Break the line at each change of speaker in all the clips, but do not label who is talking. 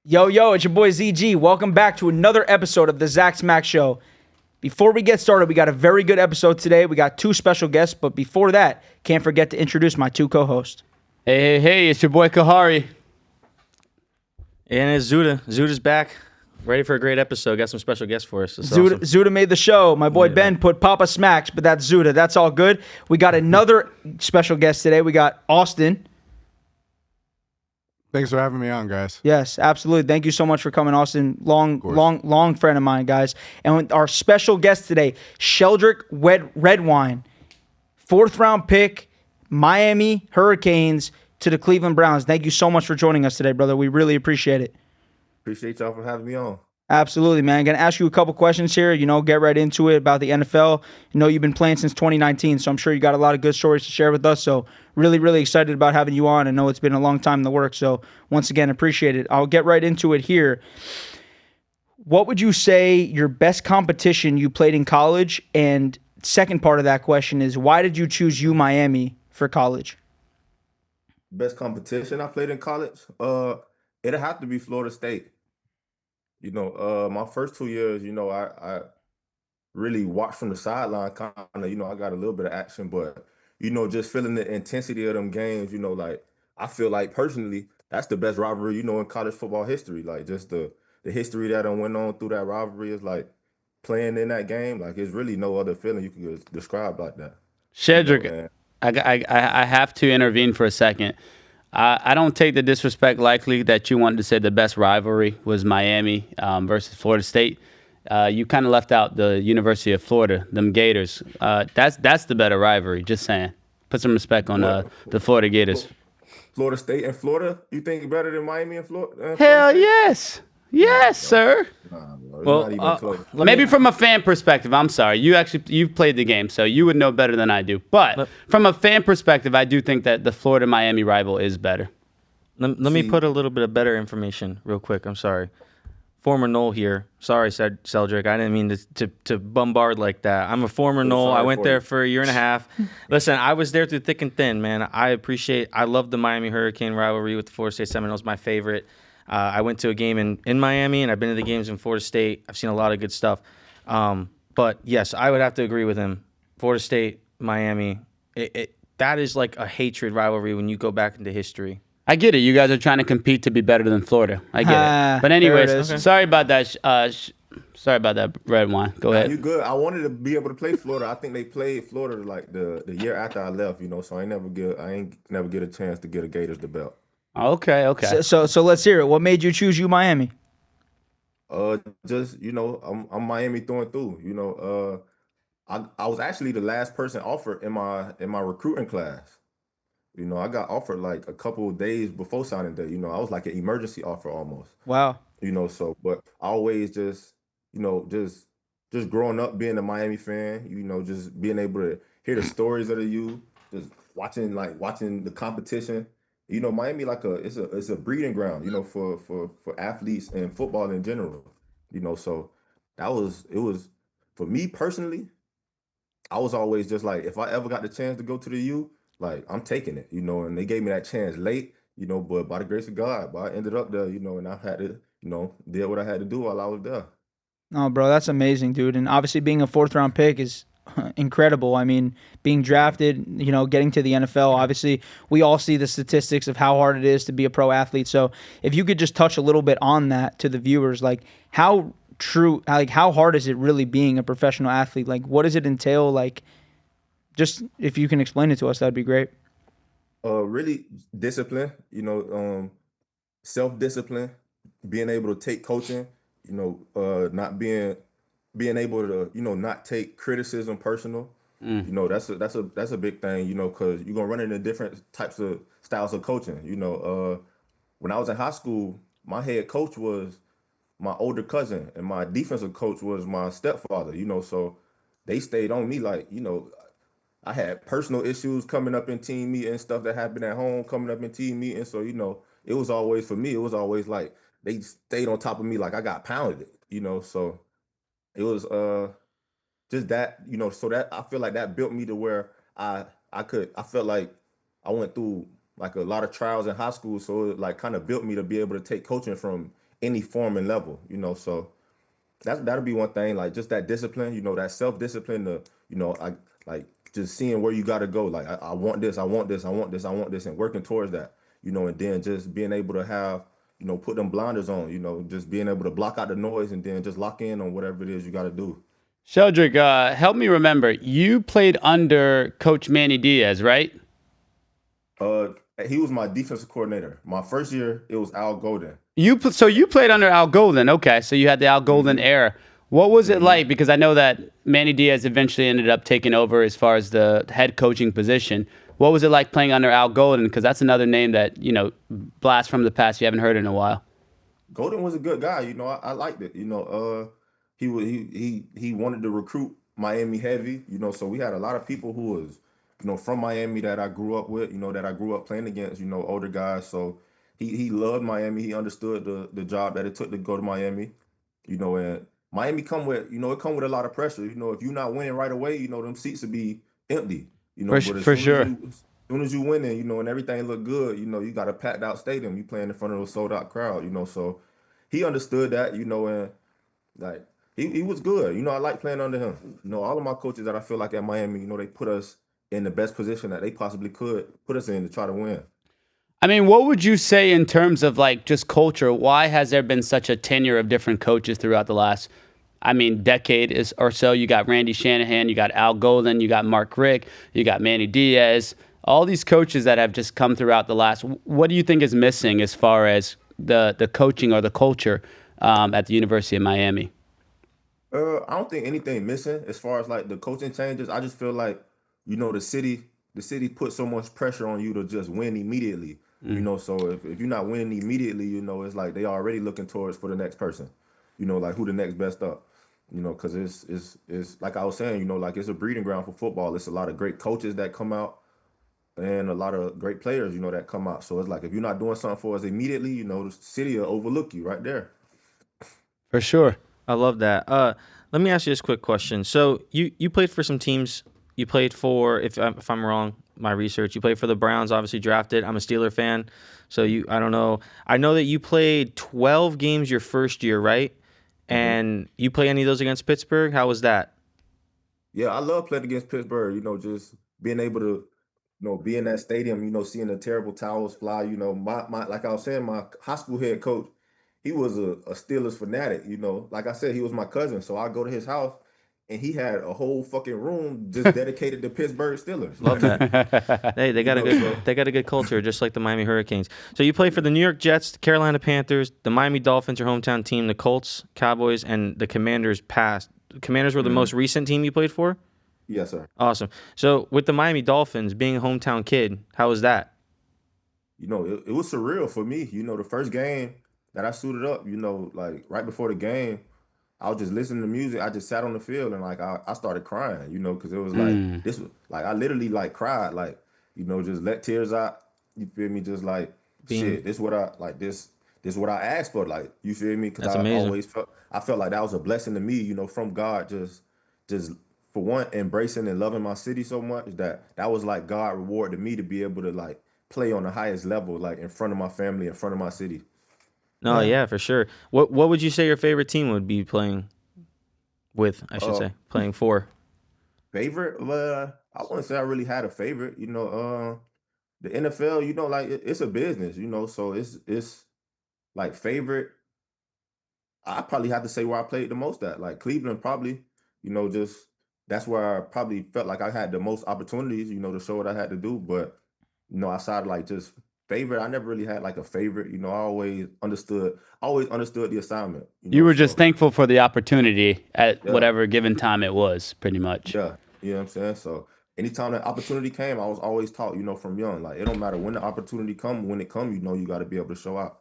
Yo, it's your boy ZG. Welcome back to another episode of the Zach Smackz Show. Before we get started, we got a very good episode today. We got two special guests, but before that, can't forget to introduce my two co-hosts.
Hey, it's your boy Kahari.
And it's Zuda. Zuda's back. Ready for a great episode. Got some special guests for us.
Zuda made the show. My boy Ben put Papa Smackz, but that's Zuda. That's all good. We got another special guest today. We got Austin.
Thanks for having me on, guys.
Yes, absolutely. Thank you so much for coming, Austin. Long friend of mine, guys. And with our special guest today, Sheldrick Redwine, 4th-round pick, Miami Hurricanes to the Cleveland Browns. Thank you so much for joining us today, brother. We really appreciate it.
Appreciate y'all for having me on.
Absolutely, man. Going to ask you a couple questions here, get right into it about the NFL. You've been playing since 2019, so I'm sure you got a lot of good stories to share with us. So really excited about having you on. I know it's been a long time in the work, so once again, appreciate it. I'll get right into it here. What would you say your best competition you played in college? And second part of that question is, why did you choose Miami for college?
Best competition I played in college? It'll have to be Florida State. My first 2 years, I really watched from the sideline, kind of, I got a little bit of action, but, just feeling the intensity of them games, I feel like personally, that's the best rivalry, in college football history. Like, just the history that went on through that rivalry is like playing in that game. Like, it's really no other feeling you can describe like that.
Sheldrick, I have to intervene for a second. I don't take the disrespect lightly that you wanted to say the best rivalry was Miami versus Florida State. You kind of left out the University of Florida, them Gators. That's the better rivalry, just saying. Put some respect on the Florida Gators.
Florida State and Florida, you think better than Miami and Florida?
Hell yes. Yes, sir.
Well,
maybe from a fan perspective, I'm sorry. You've played the game, so you would know better than I do. But from a fan perspective, I do think that the Florida-Miami rival is better.
Let me put a little bit of better information real quick. I'm sorry. Former Knoll here. Sorry, Sheldrick. I didn't mean to bombard like that. I'm a former Knoll. I went there for a year and a half. Listen, I was there through thick and thin, man. I love the Miami Hurricane rivalry with the Florida State Seminoles. My favorite. I went to a game in Miami, and I've been to the games in Florida State. I've seen a lot of good stuff. But, yes, I would have to agree with him. Florida State, Miami, that is like a hatred rivalry when you go back into history.
I get it. You guys are trying to compete to be better than Florida. I get it. But anyways, sorry about that. Sorry about that, red wine. Go ahead.
You good? I wanted to be able to play Florida. I think they played Florida like the year after I left, so I ain't never get a chance to get a Gators the belt.
Okay.
So let's hear it. What made you choose Miami?
Just I'm Miami through and through. I was actually the last person offered in my recruiting class. I got offered like a couple of days before signing day. I was like an emergency offer almost.
Wow.
But I always just growing up being a Miami fan. Just being able to hear the stories of the U, just watching the competition. Miami it's a breeding ground, for athletes and football in general. So it was for me personally, I was always just like, if I ever got the chance to go to the U, like I'm taking it, and they gave me that chance late, but by the grace of God, I ended up there, and I had to, did what I had to do while I was there.
No, bro, that's amazing, dude. And obviously being a 4th-round pick is incredible. I mean, being drafted, getting to the NFL, obviously we all see the statistics of how hard it is to be a pro athlete. So if you could just touch a little bit on that to the viewers, like how hard is it really being a professional athlete? Like what does it entail? Like just if you can explain it to us, that'd be great.
Really discipline, self-discipline, being able to take coaching, not being able to, not take criticism personal. That's a big thing, because you're gonna run into different types of styles of coaching. When I was in high school, my head coach was my older cousin, and my defensive coach was my stepfather. So they stayed on me like, I had personal issues coming up in team meetings, stuff that happened at home coming up in team meetings. So, it was always, for me, it was always like they stayed on top of me like I got pounded, So it was just that, so that I feel like that built me to where I felt like I went through like a lot of trials in high school. So it like kind of built me to be able to take coaching from any form and level, so that'll be one thing, like just that discipline, that self-discipline to, I like just seeing where you got to go. Like I want this, I want this, I want this, I want this, and working towards that, and then just being able to have, put them blinders on, just being able to block out the noise and then just lock in on whatever it is you got to do.
Sheldrick, help me remember. You played under Coach Manny Diaz, right?
He was my defensive coordinator. My first year, it was Al Golden.
So you played under Al Golden. Okay, so you had the Al Golden era. What was it like? Because I know that Manny Diaz eventually ended up taking over as far as the head coaching position. What was it like playing under Al Golden? Because that's another name that, blast from the past you haven't heard in a while.
Golden was a good guy. I liked it. He wanted to recruit Miami heavy. So we had a lot of people who was, from Miami that I grew up with. That I grew up playing against. Older guys. So he loved Miami. He understood the job that it took to go to Miami. And Miami come with, it come with a lot of pressure. If you're not winning right away, them seats will be empty. But
For sure.
As soon as you winning, and everything look good, you got a packed out stadium. You playing in front of a sold out crowd, so he understood that, and like he was good. I like playing under him. All of my coaches that I feel like at Miami, they put us in the best position that they possibly could put us in to try to win.
I mean, what would you say in terms of like just culture? Why has there been such a tenure of different coaches throughout the last, decade or so? You got Randy Shanahan, you got Al Golden, you got Mark Richt, you got Manny Diaz, all these coaches that have just come throughout the last. What do you think is missing as far as the coaching or the culture at the University of Miami?
I don't think anything missing as far as like the coaching changes. I just feel like, the city put so much pressure on you to just win immediately. So if you're not winning immediately, it's like they already looking towards for the next person. Like who the next best up. Because it's like I was saying, like it's a breeding ground for football. It's a lot of great coaches that come out and a lot of great players, that come out. So it's like if you're not doing something for us immediately, the city will overlook you right there.
For sure.
I love that. Let me ask you this quick question. So you played for some teams. You played for, if I'm wrong, my research, you played for the Browns, obviously drafted. I'm a Steeler fan. So I don't know. I know that you played 12 games your first year, right? Mm-hmm. And you play any of those against Pittsburgh? How was that?
Yeah, I love playing against Pittsburgh, just being able to, be in that stadium, seeing the terrible towels fly, my like I was saying, my high school head coach, he was a Steelers fanatic, like I said, he was my cousin. So I go to his house and he had a whole fucking room just dedicated to Pittsburgh Steelers.
Love that. Hey, they got a good culture, just like the Miami Hurricanes. So you play for the New York Jets, the Carolina Panthers, the Miami Dolphins, your hometown team, the Colts, Cowboys, and the Commanders past. The Commanders were the most recent team you played for?
Yes, sir.
Awesome. So with the Miami Dolphins, being a hometown kid, how was that?
It was surreal for me. The first game that I suited up, like right before the game, I was just listening to music. I just sat on the field and like I started crying, because it was like this was like I literally like cried, like, just let tears out. You feel me? Just like shit. This what I like. This what I asked for. Like, you feel me? Because I
amazing.
always felt like that was a blessing to me, from God. Just for one, embracing and loving my city so much that was like God rewarded me to be able to like play on the highest level, like in front of my family, in front of my city.
No, yeah, for sure. What would you say your favorite team would be playing with, I should say, playing for?
Favorite? I wouldn't say I really had a favorite. The NFL, like it's a business, so it's like favorite. I probably have to say where I played the most at. Like Cleveland probably, just that's where I probably felt like I had the most opportunities, to show what I had to do. But, outside of like just favorite, I never really had like a favorite. I always understood the assignment.
You were just thankful for the opportunity at whatever given time it was, pretty much.
Yeah, you know what I'm saying? So anytime that opportunity came, I was always taught, from young, like it don't matter when the opportunity come, when it come, you got to be able to show out.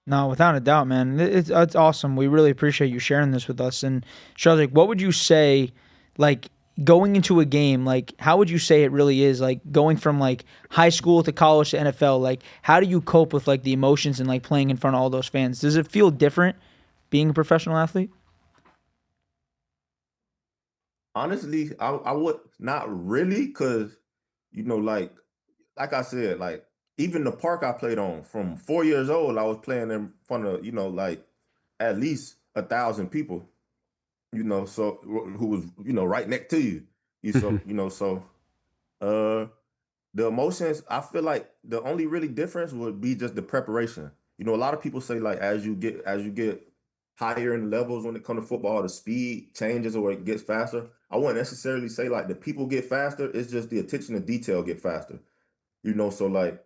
No, without a doubt, man. It's awesome. We really appreciate you sharing this with us. And Sheldrick, what would you say, like, going into a game, like, how would you say it really is, like, going from, like, high school to college to NFL? Like, how do you cope with, like, the emotions and, like, playing in front of all those fans? Does it feel different being a professional athlete?
Honestly, I would not really, because, like I said, like, even the park I played on, from 4 years old, I was playing in front of, like at least 1,000 people, so who was, right next to you. Uh the emotions, I feel like the only really difference would be just the preparation. A lot of people say like as you get higher in levels when it comes to football, the speed changes or it gets faster. I wouldn't necessarily say like the people get faster, it's just the attention to detail get faster. So like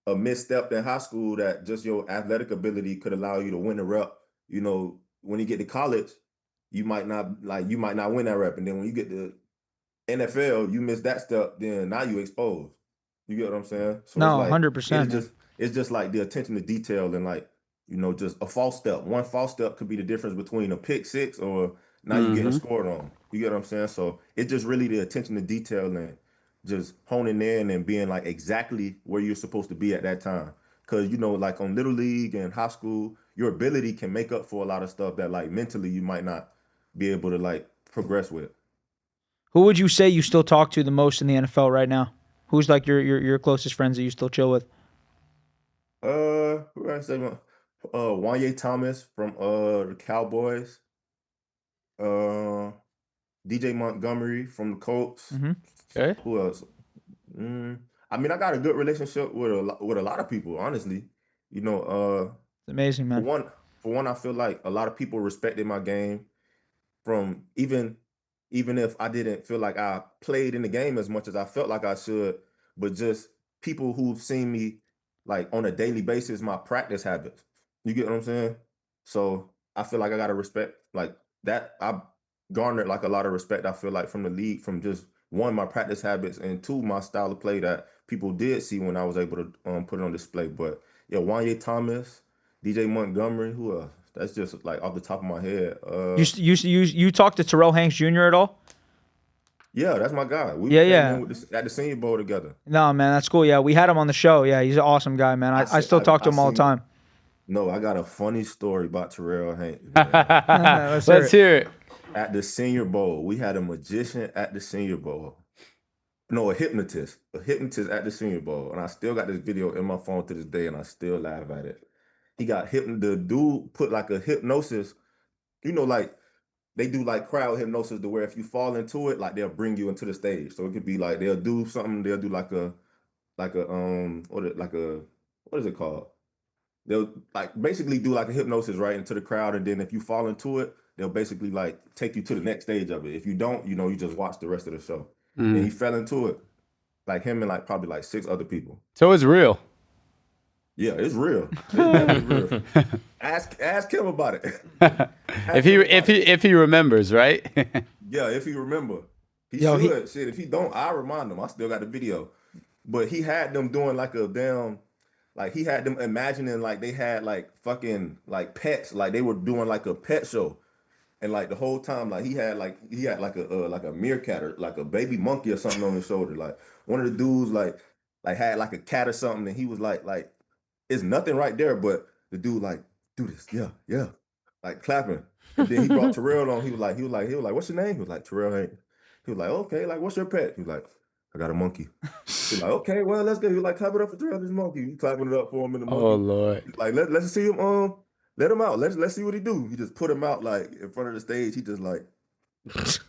a misstep in high school that just your athletic ability could allow you to win a rep, when you get to college, you might not win that rep. And then when you get to NFL, you miss that step, then now you exposed. You get what I'm saying? So it's
No,
like
100%.
it's just like the attention to detail and like, just a false step. One false step could be the difference between a pick six or now you're getting scored on. You get what I'm saying? So it's just really the attention to detail and just honing in and being like exactly where you're supposed to be at that time. Cause like on little league and high school, your ability can make up for a lot of stuff that like mentally you might not be able to like progress with.
Who would you say you still talk to the most in the NFL right now? Who's like your closest friends that you still chill with?
Who I say? Wanye Thomas from the Cowboys. Uh, DJ Montgomery from the Colts.
Mm-hmm.
Okay.
Who else? I mean, I got a good relationship with a lot of people. Honestly,
It's amazing,
for
man.
one, I feel like a lot of people respected my game from even if I didn't feel like I played in the game as much as I felt like I should, but just people who've seen me like on a daily basis, my practice habits. You get what I'm saying? So I feel like I gotta respect like that. I garnered like a lot of respect, I feel like, from the league, from just one, my practice habits, and two, my style of play that people did see when I was able to put it on display. But yeah, Wanye Thomas, DJ Montgomery, who else? That's just like off the top of my head.
You talked to Terrell Hanks Jr. at all?
Yeah, that's my guy. We
Yeah,
came
yeah.
in at the Senior Bowl together.
No, man, that's cool. Yeah, we had him on the show. Yeah, he's an awesome guy, man. I still talk to him all the time.
No, I got a funny story about Terrell Hanks.
Let's hear it.
At the Senior Bowl, we had a magician at the Senior Bowl. No, a hypnotist at the Senior Bowl, and I still got this video in my phone to this day, and I still laugh at it. He got the dude put like a hypnosis, like they do like crowd hypnosis to where if you fall into it, like they'll bring you into the stage. So it could be like they'll do something, they'll do like a what is it called? They'll like basically do like a hypnosis right into the crowd, and then if you fall into it, they'll basically like take you to the next stage of it. If you don't, you just watch the rest of the show. And he fell into it, like him and like probably like 6 other people.
So it's real.
Yeah, it's real. It's definitely real. Ask him about it.
If he remembers, right?
Yeah, if he remember. He should. Shit, if he don't, I'll remind him. I still got the video. But he had them doing like a damn, like he had them imagining like they had like fucking like pets, like they were doing like a pet show. And like the whole time, like he had like a meerkat or like a baby monkey or something on his shoulder. Like one of the dudes like had like a cat or something, and he was like it's nothing right there, but the dude like, do this, yeah, like clapping. And then he brought Terrell on. He was like, what's your name? He was like, Terrell Hank. He was like, okay, like what's your pet? He was like, I got a monkey. He's like, okay, well let's go. He was like, clap it up for Terrell, this monkey. He clapping it up for him in the monkey.
Oh Lord.
Like let's see him. Let him out. Let's see what he do. He just put him out like in front of the stage. He just like,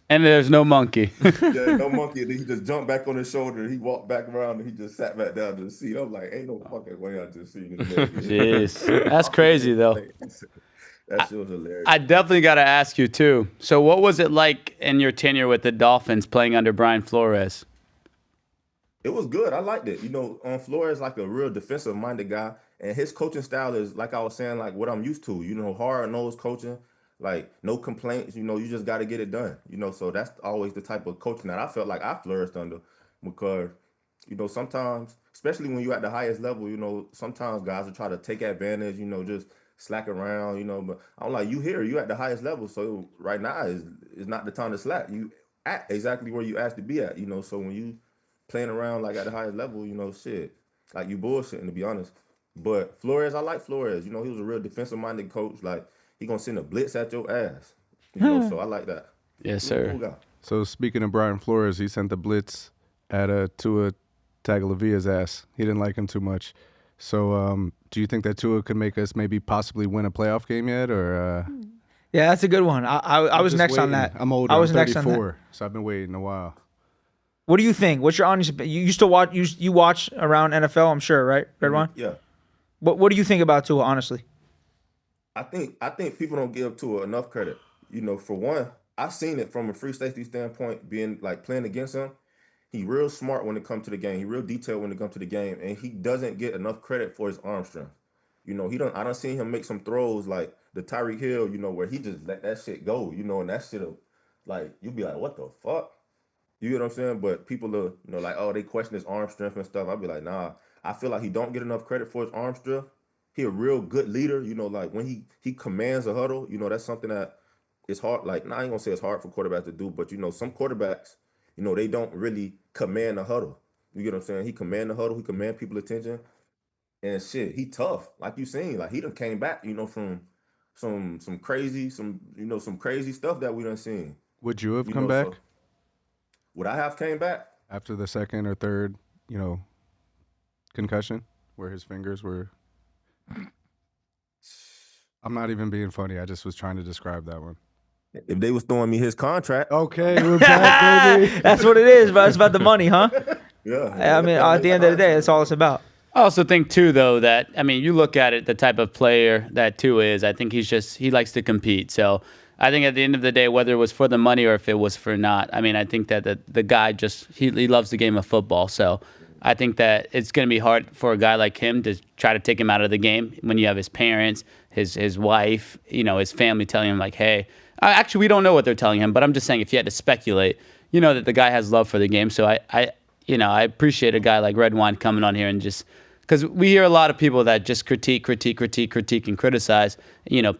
and there's no monkey.
yeah, no monkey. And then he just jumped back on his shoulder. And he walked back around and he just sat back down to the seat. I'm like, ain't no fucking way I just seen this.
Jeez, that's crazy though.
That shit was hilarious.
I definitely got to ask you too. So what was it like in your tenure with the Dolphins playing under Brian Flores?
It was good. I liked it. Flores like a real defensive minded guy. And his coaching style is, like I was saying, like what I'm used to, hard-nosed coaching, like no complaints, you just got to get it done, so that's always the type of coaching that I felt like I flourished under because, sometimes, especially when you're at the highest level, sometimes guys will try to take advantage, just slack around, but I'm like, you at the highest level, so right now is not the time to slack. You at exactly where you asked to be at, so when you playing around like at the highest level, shit, like you bullshitting, to be honest. But Flores, I like Flores. He was a real defensive-minded coach. Like, he going to send a blitz at your ass. So I like that.
Yes, sir.
Cool guy.
So speaking of Brian Flores, he sent the blitz to Tagovailoa's ass. He didn't like him too much. So do you think that Tua could make us maybe possibly win a playoff game yet? Or
Yeah, that's a good one. I was
just
next on
waiting.
that.
I'm older.
I was
I'm
next on that.
34, so I've been waiting a while.
What do you think? What's your honest opinion? You still watch? You watch around NFL? I'm sure, right, Redwine?
Yeah.
What do you think about Tua? Honestly,
I think people don't give Tua enough credit. For one, I've seen it from a free safety standpoint, being like playing against him. He real smart when it comes to the game. He real detailed when it comes to the game, and he doesn't get enough credit for his arm strength. I don't see him make some throws like the Tyreek Hill, where he just let that shit go, and that shit, like, you'll be like, what the fuck? You get what I'm saying? But people are, like, oh, they question his arm strength and stuff. I'll be like, nah. I feel like he don't get enough credit for his arm strength. He a real good leader, like when he commands a huddle, that's something that is hard. Like, I ain't gonna say it's hard for quarterbacks to do, but some quarterbacks, they don't really command a huddle. You get what I'm saying? He command the huddle, he command people's attention. And shit, he tough. Like you seen, like he done came back, from some crazy stuff that we done seen.
Would you have come back?
So, would I have came back?
After the second or third, concussion, where his fingers were. I'm not even being funny. I just was trying to describe that one.
If they was throwing me his contract.
Okay, we're back, baby.
that's what it is, bro. It's about the money, huh?
Yeah.
I mean, at the end of the day, that's all it's about.
I also think too, though, that you look at it, the type of player that Tua is. I think he likes to compete. So I think at the end of the day, whether it was for the money or if it was for not, I think that the guy he loves the game of football. So I think that it's going to be hard for a guy like him to try to take him out of the game when you have his parents, his wife, his family telling him like, hey, actually we don't know what they're telling him, but I'm just saying if you had to speculate, that the guy has love for the game. So I appreciate a guy like Redwine coming on here and just because we hear a lot of people that just critique and criticize,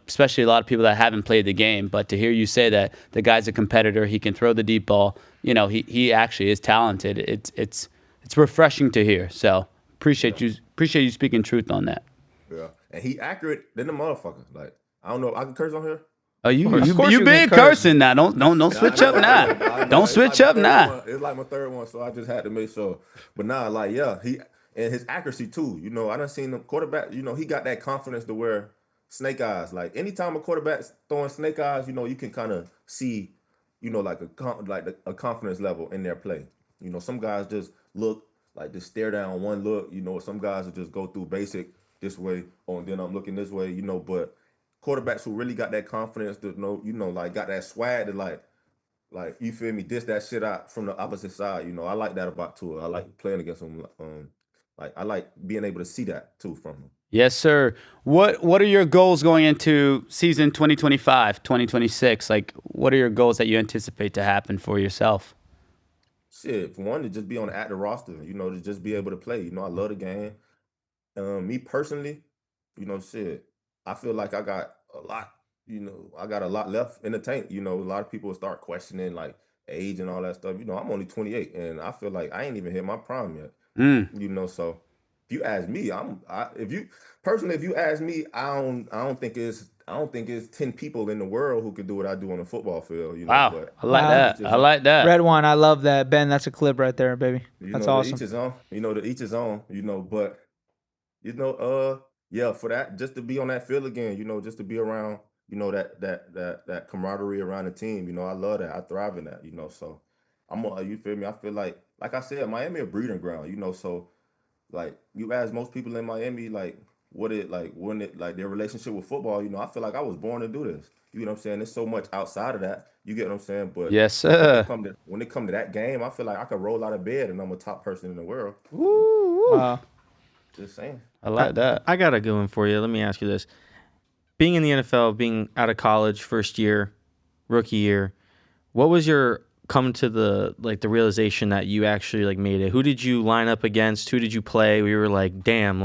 especially a lot of people that haven't played the game. But to hear you say that the guy's a competitor, he can throw the deep ball, he actually is talented. It's refreshing to hear. So appreciate you speaking truth on that.
Yeah, and he accurate than the motherfucker. Like, I don't know, I can curse on here.
Oh, you been cursing now. Don't switch up now. Don't switch up now.
It's like my third one, so I just had to make sure. But nah, like, yeah, he and his accuracy too. I done seen the quarterback. He got that confidence to wear snake eyes. Like anytime a quarterback's throwing snake eyes, you can kind of see, like a confidence level in their play. Some guys just look like just stare down one look. Some guys will just go through basic this way, and then I'm looking this way. But quarterbacks who really got that confidence to like got that swag to like you feel me, dish that shit out from the opposite side. I like that about Tua. I like playing against him. Like I like being able to see that too from him.
Yes, sir. What are your goals going into season 2025, 2026? Like, what are your goals that you anticipate to happen for yourself?
Shit, for one, to just be on the active roster. To just be able to play. I love the game. Me personally, shit, I feel like I got a lot. I got a lot left in the tank. A lot of people start questioning like age and all that stuff. I'm only 28, and I feel like I ain't even hit my prime yet. So if you ask me, if you ask me, I don't think it's 10 people in the world who could do what I do on the football field.
Wow,
but
I like that.
Redwine, I love that. Ben, that's a clip right there, baby. That's awesome.
Each his own. To each his own. But yeah, for that, just to be on that field again. Just to be around. That camaraderie around the team. I love that. I thrive in that. So you feel me? I feel like I said, Miami a breeding ground. So like you ask most people in Miami, like when their relationship with football. I feel like I was born to do this. You know what I'm saying? There's so much outside of that. You get what I'm saying? But
yes, sir.
When it come to that game, I feel like I could roll out of bed and I'm a top person in the world.
Woo! Wow.
Just saying.
I like that.
I got a good one for you. Let me ask you this. Being in the NFL, being out of college, first year, rookie year, what was your come to the realization that you actually made it? Who did you line up against? Who did you play? We were like, damn,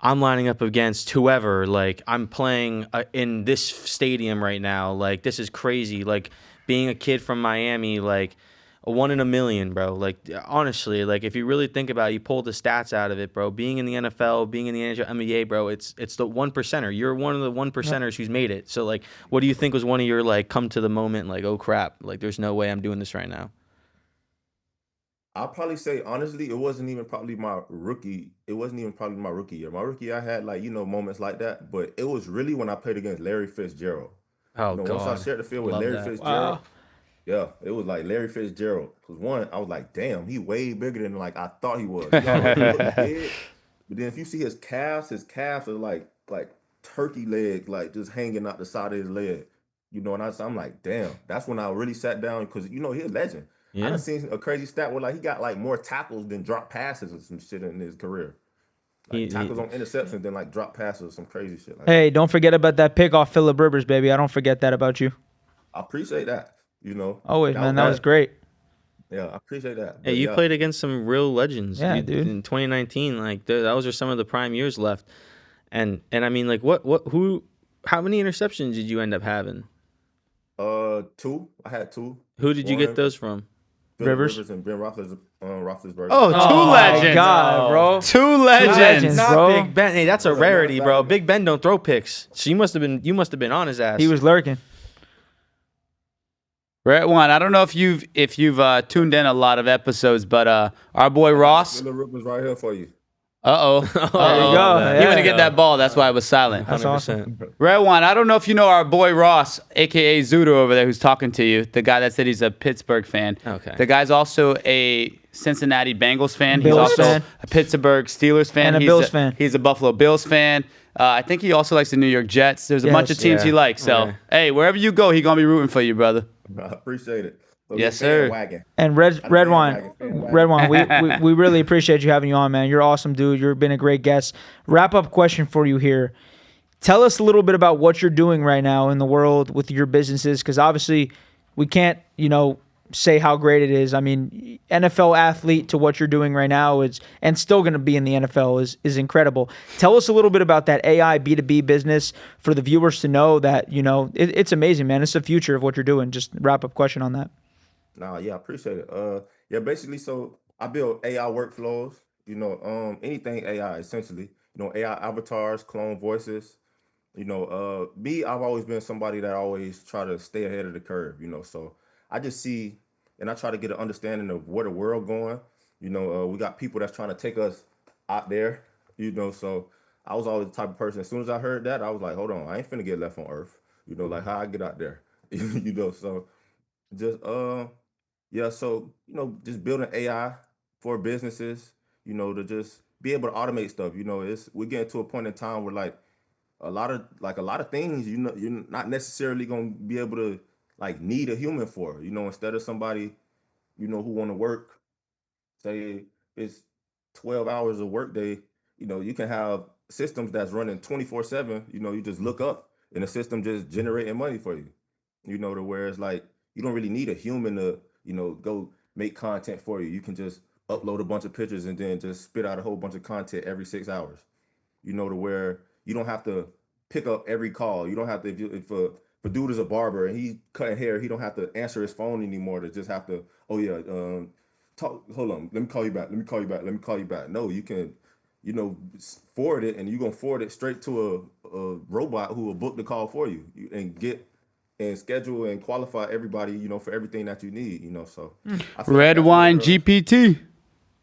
I'm lining up against whoever. I'm playing in this stadium right now. This is crazy. Being a kid from Miami, a 1 in a million, bro. Honestly, if you really think about it, you pull the stats out of it, bro. Being in the NFL, being in the NHL, NBA, bro, it's the 1%er. You're one of the 1%ers who's made it. So, what do you think was one of your, come to the moment, oh, crap, there's no way I'm doing this right now?
I'll probably say honestly, it wasn't even probably my rookie. It wasn't even probably my rookie year. My rookie year, I had like moments like that, but it was really when I played against Larry Fitzgerald.
Oh
Once I
God,
shared the field with
love
Larry
that.
Fitzgerald,
Wow.
yeah, it was like Larry Fitzgerald. Cause one, I was like, damn, he way bigger than like I thought he was. He already looked big, but then if you see his calves are like turkey legs, like just hanging out the side of his leg. And I'm like, damn. That's when I really sat down because he's a legend. I
Yeah.
done seen a crazy stat where like he got like more tackles than drop passes or some shit in his career. Like tackles on interceptions than like drop passes or some crazy shit like that.
Hey, don't forget about that pick off Phillip Rivers, baby. I don't forget that about you.
I appreciate that.
Always, man. That was great.
Yeah, I appreciate that.
Hey,
But
you
yeah,
played against some real legends.
Yeah, dude.
In 2019, like those are some of the prime years left. And I mean, like, how many interceptions did you end up having?
two. I had two.
Who did you get
One,
those from?
Phillip
Rivers?
Rivers and Ben Roethlisberger.
Oh, two
Oh, my
legends.
God, bro.
Two legends.
legends.
Not
bro.
Big Ben. Hey, that's a
Those are
rarity,
not
bro.
bad.
Big Ben don't throw picks. So you must have been on his ass.
He was lurking.
Redwine, I don't know if you've tuned in a lot of episodes, but our boy Ross.
Phillip Rivers right here for you.
Uh-oh.
There you go.
He went to
Yeah.
get that ball. That's why I was silent.
That's
100%.
awesome.
Redwine, I don't know if you know our boy Ross, a.k.a. Zudo over there, who's talking to you, the guy that said he's a Pittsburgh fan.
Okay.
The guy's also a Cincinnati Bengals fan.
Bills
He's also
fan.
a Pittsburgh Steelers fan.
And a
He's
Bills fan.
He's a Buffalo Bills fan. I think he also likes the New York Jets. There's a bunch of
Yes.
teams he
Yeah.
likes. So,
Okay.
hey, wherever you go, he going to be rooting for you, brother.
I appreciate it. So
Yes,
good
sir.
bandwagon.
And Red Wine, we really appreciate you having you on, man. You're awesome, dude. You've been a great guest. Wrap up question for you here. Tell us a little bit about what you're doing right now in the world with your businesses, because obviously we can't, say how great it is. I mean, NFL athlete to what you're doing right now and still going to be in the NFL is incredible. Tell us a little bit about that AI B2B business for the viewers to know that, it's amazing, man. It's the future of what you're doing. Just wrap up question on that.
Nah, yeah, I appreciate it. Yeah, basically, so I build AI workflows. Anything AI essentially. AI avatars, clone voices. I've always been somebody that always try to stay ahead of the curve. So I just see and I try to get an understanding of where the world going. We got people that's trying to take us out there. So I was always the type of person. As soon as I heard that, I was like, hold on, I ain't finna get left on Earth. Like how I get out there. So just yeah, so just building AI for businesses, to just be able to automate stuff. We're getting to a point in time where like a lot of things, you're not necessarily gonna be able to like need a human for. Instead of somebody, who want to work, say it's 12 hours of work day, you can have systems that's running 24/7. You just look up and the system just generating money for you. To where it's like you don't really need a human to, go make content for you. You can just upload a bunch of pictures and then just spit out a whole bunch of content every 6 hours. To where you don't have to pick up every call. You don't have to if a dude is a barber and he's cutting hair, he don't have to answer his phone anymore to just have to, oh yeah, talk, hold on, let me call you back. Let me call you back. No, you can, forward it and you're gonna forward it straight to a robot who will book the call for you and get and schedule and qualify everybody, for everything that you need, So I feel like
Red
that's
Wine
what,
GPT.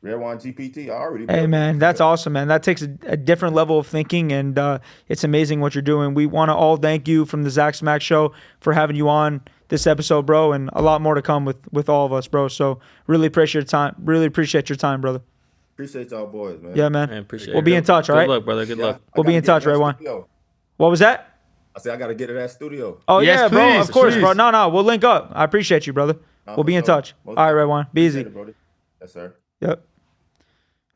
Redwine GPT, I already
Hey,
built
man,
it.
that's awesome, man. That takes a different level of thinking, and it's amazing what you're doing. We want to all thank you from the Zach Smackz Show for having you on this episode, bro, and a lot more to come with all of us, bro. So really appreciate your time. Really appreciate your time, brother.
Appreciate y'all boys, man.
Yeah, man.
I appreciate
We'll
it.
be in touch, all right?
Good luck, brother. Good
Yeah,
luck.
I
We'll be
gotta
in
get
touch,
to that
Redwine.
studio.
What was that?
I said I gotta get to that studio.
Oh,
Yes,
yeah, bro.
please,
Of course,
please.
bro. No, we'll link up. I appreciate you, brother.
Nah,
We'll
for
be in
sure.
touch.
Most
All right,
definitely.
Redwine. Be easy.
Appreciate it, brody. Yes, sir.
Yep.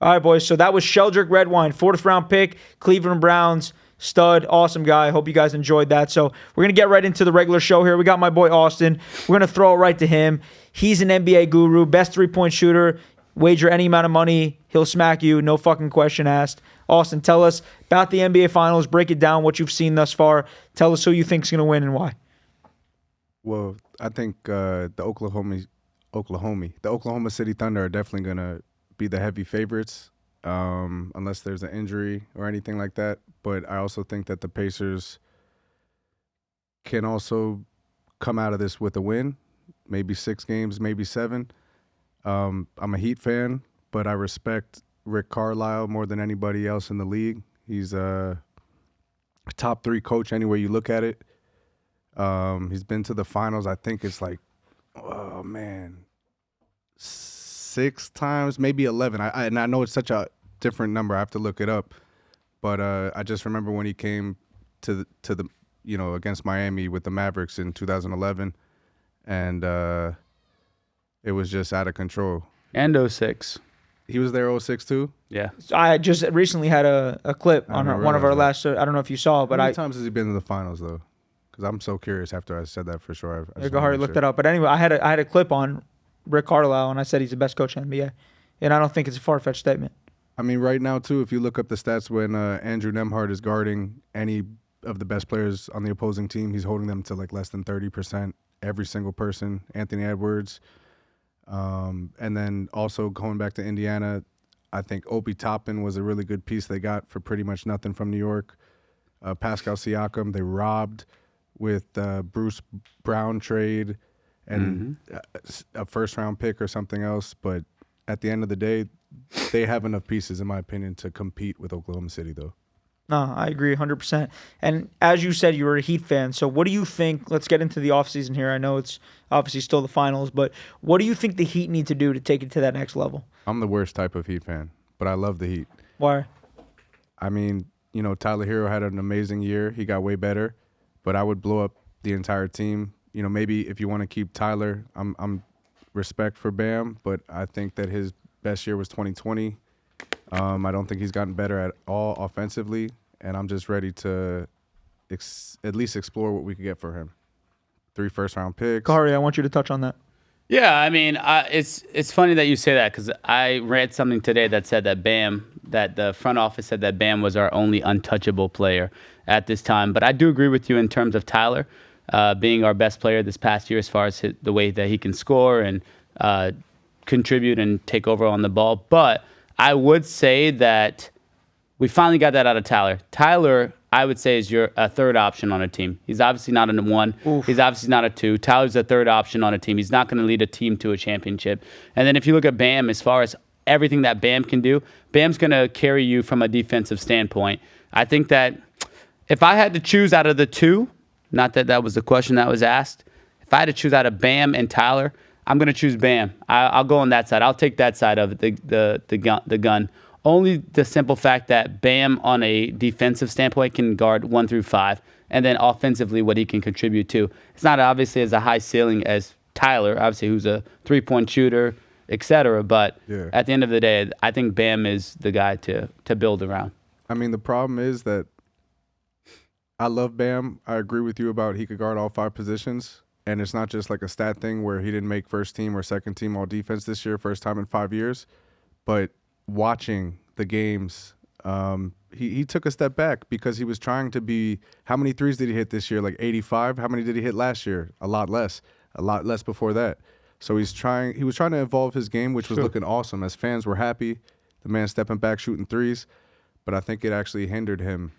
All right, boys. So that was Sheldrick Redwine, 4th round pick, Cleveland Browns, stud, awesome guy. Hope you guys enjoyed that. So we're going to get right into the regular show here. We got my boy Austin. We're going to throw it right to him. He's an NBA guru, best three-point shooter. Wager any amount of money, he'll smack you. No fucking question asked. Austin, tell us about the NBA Finals. Break it down, what you've seen thus far. Tell us who you think's going to win and why.
Well, I think the Oklahoma City Thunder are definitely going to be the heavy favorites, unless there's an injury or anything like that. But I also think that the Pacers can also come out of this with a win, maybe 6 games, maybe 7. I'm a Heat fan, but I respect Rick Carlisle more than anybody else in the league. He's a top 3 coach anywhere you look at it. He's been to the finals. I think it's like, 6 times, maybe 11. And I know it's such a different number. I have to look it up. But I just remember when he came to the against Miami with the Mavericks in 2011, and it was just out of control.
And 06.
He was there 06 too?
Yeah.
So I just recently had a clip on one of our last. I don't know if you saw, but
How many times has he been in the finals though? Because I'm so curious. After I said that, for sure.
Kahari looked it up. But anyway, I had a clip on Rick Carlisle, and I said he's the best coach in the NBA, and I don't think it's a far-fetched statement.
I mean, right now too, if you look up the stats when Andrew Nembhard is guarding any of the best players on the opposing team, he's holding them to like less than 30%. Every single person. Anthony Edwards. And then also going back to Indiana, I think Obi Toppin was a really good piece they got for pretty much nothing from New York. Pascal Siakam, they robbed with Bruce Brown trade and a first-round pick or something else. But at the end of the day, they have enough pieces, in my opinion, to compete with Oklahoma City, though.
No, I agree 100%. And as you said, you were a Heat fan. So what do you think? Let's get into the offseason here. I know it's obviously still the finals, but what do you think the Heat need to do to take it to that next level?
I'm the worst type of Heat fan, but I love the Heat.
Why?
I mean, Tyler Hero had an amazing year. He got way better, but I would blow up the entire team. Maybe if you want to keep Tyler, I'm respect for Bam, but I think that his best year was 2020. I don't think he's gotten better at all offensively, and I'm just ready to at least explore what we could get for him. 3 first-round picks.
Kahari, I want you to touch on that.
Yeah, I mean, it's funny that you say that because I read something today that said that that the front office said that Bam was our only untouchable player at this time. But I do agree with you in terms of Tyler being our best player this past year as far as the way that he can score and contribute and take over on the ball. But I would say that we finally got that out of Tyler. Tyler, I would say, is a third option on a team. He's obviously not a 1. Oof. He's obviously not a 2. Tyler's a third option on a team. He's not going to lead a team to a championship. And then if you look at Bam, as far as everything that Bam can do, Bam's going to carry you from a defensive standpoint. I think that if I had to choose out of the 2, not that that was the question that was asked, if I had to choose out of Bam and Tyler, I'm going to choose Bam. I'll go on that side. I'll take that side of the gun. Only the simple fact that Bam, on a defensive standpoint, can guard 1 through 5, and then offensively what he can contribute to. It's not obviously as a high ceiling as Tyler, obviously, who's a 3-point shooter, etc. But at the end of the day, I think Bam is the guy to build around.
I mean, the problem is that I love Bam. I agree with you about he could guard all 5 positions. And it's not just like a stat thing where he didn't make first team or second team all defense this year, first time in 5 years. But watching the games, he took a step back because he was trying to be – how many threes did he hit this year? Like 85? How many did he hit last year? A lot less before that. So he was trying to evolve his game, which was looking awesome. As fans were happy, the man stepping back, shooting threes. But I think it actually hindered him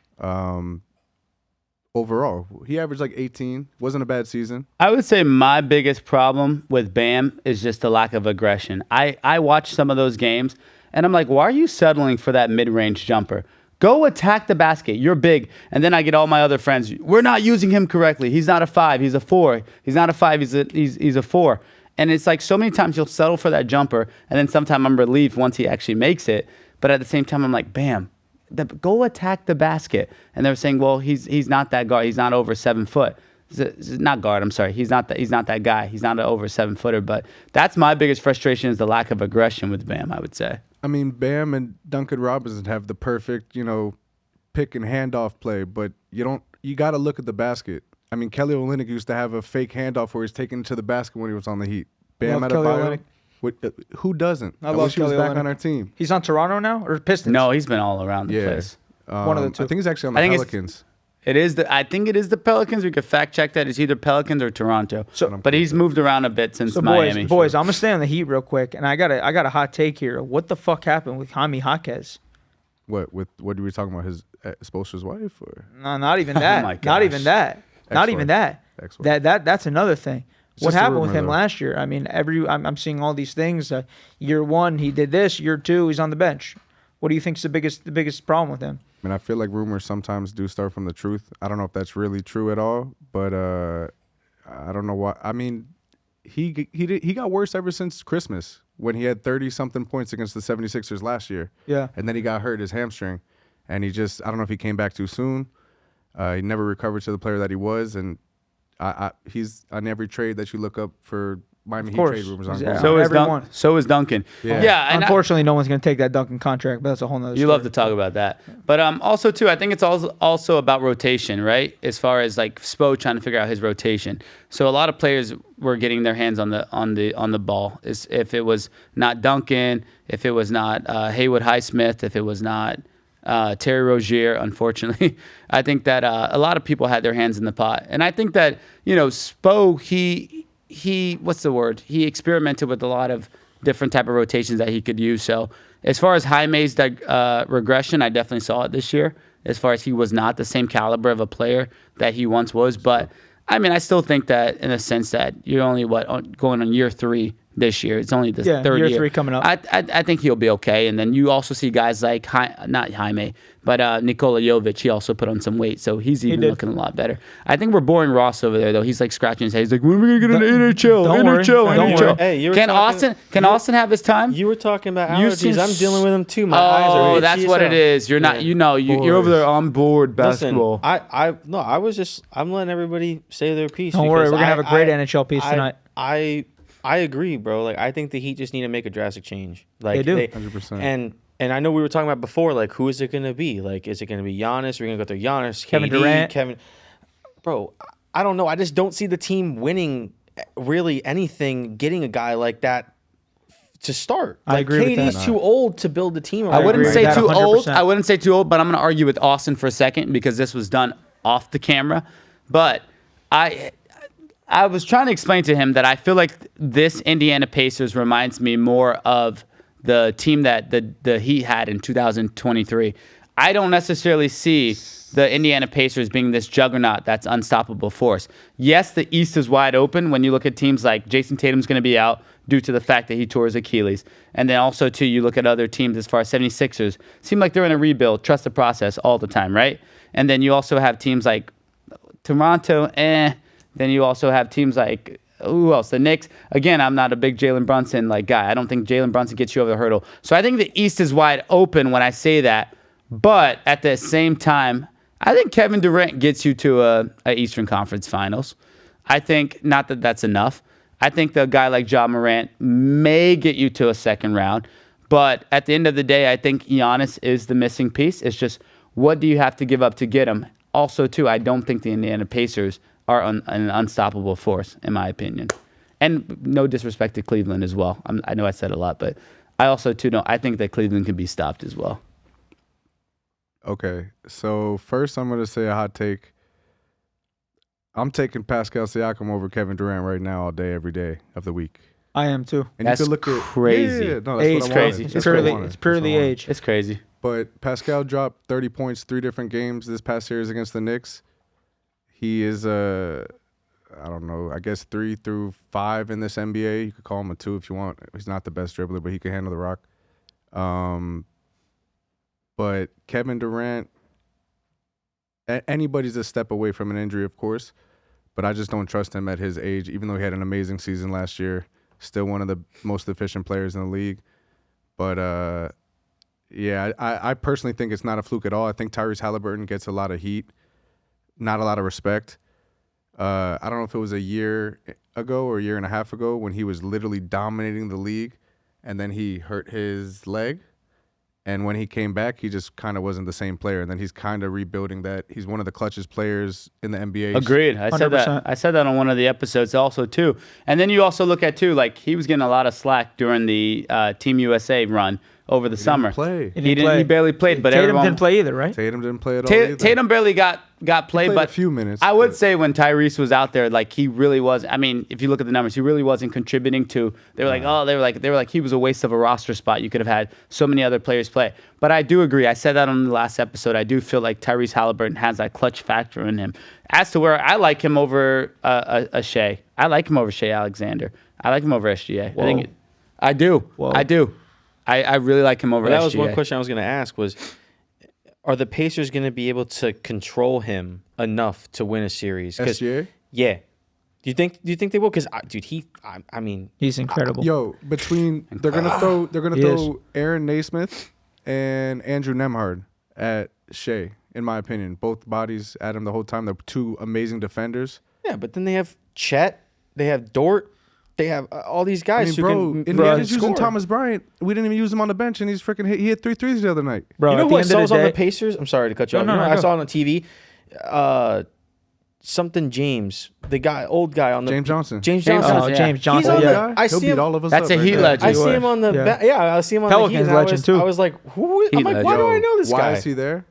overall. He averaged like 18. Wasn't a bad season.
I would say my biggest problem with Bam is just the lack of aggression. I watched some of those games, and I'm like, why are you settling for that mid-range jumper? Go attack the basket. You're big. And then I get all my other friends, we're not using him correctly. He's not a 5. He's a 4. He's not a 5. He's a 4. And it's like so many times you'll settle for that jumper, and then sometime I'm relieved once he actually makes it. But at the same time, I'm like, Bam, go attack the basket. And they're saying, well, he's not that guard. He's not over 7 foot. Not guard. I'm sorry. He's not that guy. He's not an over 7-footer. But that's my biggest frustration is the lack of aggression with Bam, I would say.
I mean, Bam and Duncan Robinson have the perfect, pick and handoff play, but you got to look at the basket. I mean, Kelly Olynyk used to have a fake handoff where he's taking it to the basket when he was on the Heat. Bam Adebayo. Who doesn't? I wish he was back on our team.
He's on Toronto now or Pistons?
No, he's been all around the place.
One of the 2.
I think he's actually on the Pelicans.
I think it is the Pelicans. We could fact check that. It's either Pelicans or Toronto. But he's moved around a bit since Miami.
Boys, I'm gonna stay on the Heat real quick, and I got a hot take here. What the fuck happened with Jaime Jaquez?
What were we talking about? His Spoelstra's wife, or
no? Not even that.
Oh my gosh.
Not even that. Not even that.
Ex-wife.
That's another thing. What
just a
happened with
rumor,
him
though.
last year? I mean, I'm seeing all these things. Year 1, he did this. Year 2, he's on the bench. What do you think is the biggest problem with him?
I mean, I feel like rumors sometimes do start from the truth. I don't know if that's really true at all, but I don't know why. I mean, he got worse ever since Christmas when he had 30-something points against the 76ers last year.
Yeah.
And then he got hurt his hamstring, and I don't know if he came back too soon. He never recovered to the player that he was, and he's on every trade that you look up for Miami Heat trade rumors on.
Yeah.
Google.
So is Duncan.
Yeah.
And
Unfortunately, no one's going to take that Duncan contract, but that's a whole nother story.
you love to talk about that. But also, too, I think it's also about rotation, right? As far as like Spo trying to figure out his rotation. So a lot of players were getting their hands on the ball. If it was not Duncan, if it was not Haywood Highsmith, if it was not Terry Rozier, unfortunately, I think that a lot of people had their hands in the pot. And I think that, Spo, he what's the word? He experimented with a lot of different type of rotations that he could use. So as far as Jaime's regression, I definitely saw it this year. As far as he was not the same caliber of a player that he once was. But, I mean, I still think that in a sense that you're only, going on year 3 this year. It's only the third year.
Year 3 coming up.
I think he'll be okay. And then you also see guys like, not Jaime, but Nikola Jovic. He also put on some weight, so he's even looking a lot better. I think we're boring Ross over there, though. He's like scratching his head. He's like, when are we going to get an NHL?
Don't worry. Don't worry.
Hey, you were
Can
talking-
Austin have his time?
You were talking about
You've
allergies.
seen
I'm dealing with them too. My eyes are itchy
that's
as
what
hell.
it is. You're not, you're over there on board basketball.
Listen, I'm letting everybody say their piece.
Don't worry,
because
we're going to have a great NHL piece tonight.
I agree, bro. Like, I think the Heat just need to make a drastic change. Like,
They do.
100%.
And I know we were talking about before, like, who is it going to be? Like, is it going to be Giannis? We're going to go through Giannis,
Kevin
KD,
Durant.
Bro, I don't know. I just don't see the team winning really anything, getting a guy like that to start.
I agree with
KD's
that.
too old to build the team around.
I wouldn't
agree
say
with that
too old.
100%.
I wouldn't say too old, but I'm going to argue with Austin for a second because this was done off the camera. But I was trying to explain to him that I feel like this Indiana Pacers reminds me more of the team that the Heat had in 2023. I don't necessarily see the Indiana Pacers being this juggernaut that's unstoppable force. Yes, the East is wide open when you look at teams like Jason Tatum's going to be out due to the fact that he tore his Achilles. And then also, too, you look at other teams as far as 76ers. Seem like they're in a rebuild, trust the process all the time, right? And then you also have teams like Toronto, Then you also have teams like, who else? The Knicks. Again, I'm not a big Jalen Brunson guy. I don't think Jalen Brunson gets you over the hurdle. So I think the East is wide open when I say that. But at the same time, I think Kevin Durant gets you to a Eastern Conference Finals. I think not that that's enough. I think the guy like Ja Morant may get you to a second round. But at the end of the day, I think Giannis is the missing piece. It's just, what do you have to give up to get him? Also, too, I don't think the Indiana Pacers are an unstoppable force, in my opinion. And no disrespect to Cleveland as well. I know I said a lot, but I also, too, I think that Cleveland can be stopped as well.
Okay, so first I'm going to say a hot take. I'm taking Pascal Siakam over Kevin Durant right now all day, every day of the week.
I am, too.
And
That's
you could look
crazy.
Yeah, no, that's
Age,
what I
crazy.
wanted.
It's
That's what I
purely,
wanted.
it's purely
That's what I wanted.
age.
It's crazy.
But Pascal dropped 30 points 3 different games this past series against the Knicks. He is I don't know, I guess 3 through 5 in this NBA. You could call him a 2 if you want. He's not the best dribbler, but he can handle the rock. But Kevin Durant, anybody's a step away from an injury, of course, but I just don't trust him at his age, even though he had an amazing season last year. Still one of the most efficient players in the league. But, yeah, I personally think it's not a fluke at all. I think Tyrese Halliburton gets a lot of heat, not a lot of respect. I don't know if it was a year ago or a year and a half ago when he was literally dominating the league, and then he hurt his leg. And when he came back, he just kind of wasn't the same player. And then he's kind of rebuilding that. He's one of the clutchest players in the NBA.
Agreed. I said
100%.
that. I said that on one of the episodes also too. And then you also look at too, like he was getting a lot of slack during the Team USA run over the summer.
Play.
He didn't play.
He barely played, but
Tatum
everyone
didn't play either, right?
Tatum didn't play at all. Either.
Tatum barely got played,
played
but
a few minutes.
I would
but-
say when Tyrese was out there, like he really was. I mean, if you look at the numbers, he really wasn't contributing to. They were like he was a waste of a roster spot. You could have had so many other players play. But I do agree. I said that on the last episode. I do feel like Tyrese Halliburton has that clutch factor in him. As to where I like him over a Shea, I like him over Shea Alexander. I like him over SGA. I do. I really like him over SGA.
That was one question I was going to ask was, are the Pacers going to be able to control him enough to win a series?
SGA?
Yeah. Do you think they will? Because dude, I mean,
He's incredible.
They're gonna throw Aaron Naismith and Andrew Nemhard at Shea, in my opinion. Both bodies at him the whole time. They're two amazing defenders.
yeah, but then they have Chet, they have Dort, they have all these guys
Indiana's using
score.
Thomas Bryant. We didn't even use him on the bench, and he hit 3 threes the other night.
Bro,
You know
at
who
the
I
end
saw
of
was
the
on the
day,
Pacers? I'm sorry to cut you off.
No,
You know,
no,
I
go.
saw on the TV. Something James, the old guy on the
James Johnson.
James
James
Johnson.
Johnson,
Oh,
yeah.
James Johnson.
He's on
Yeah.
the, I
He'll
see
beat
him.
all of us
That's
up
a Heat
there.
legend.
I see him on the I see him on
Pelicans
the Heat. And
legend, too.
I was like, who? I'm like, why do I know this
Why
guy?
is he there?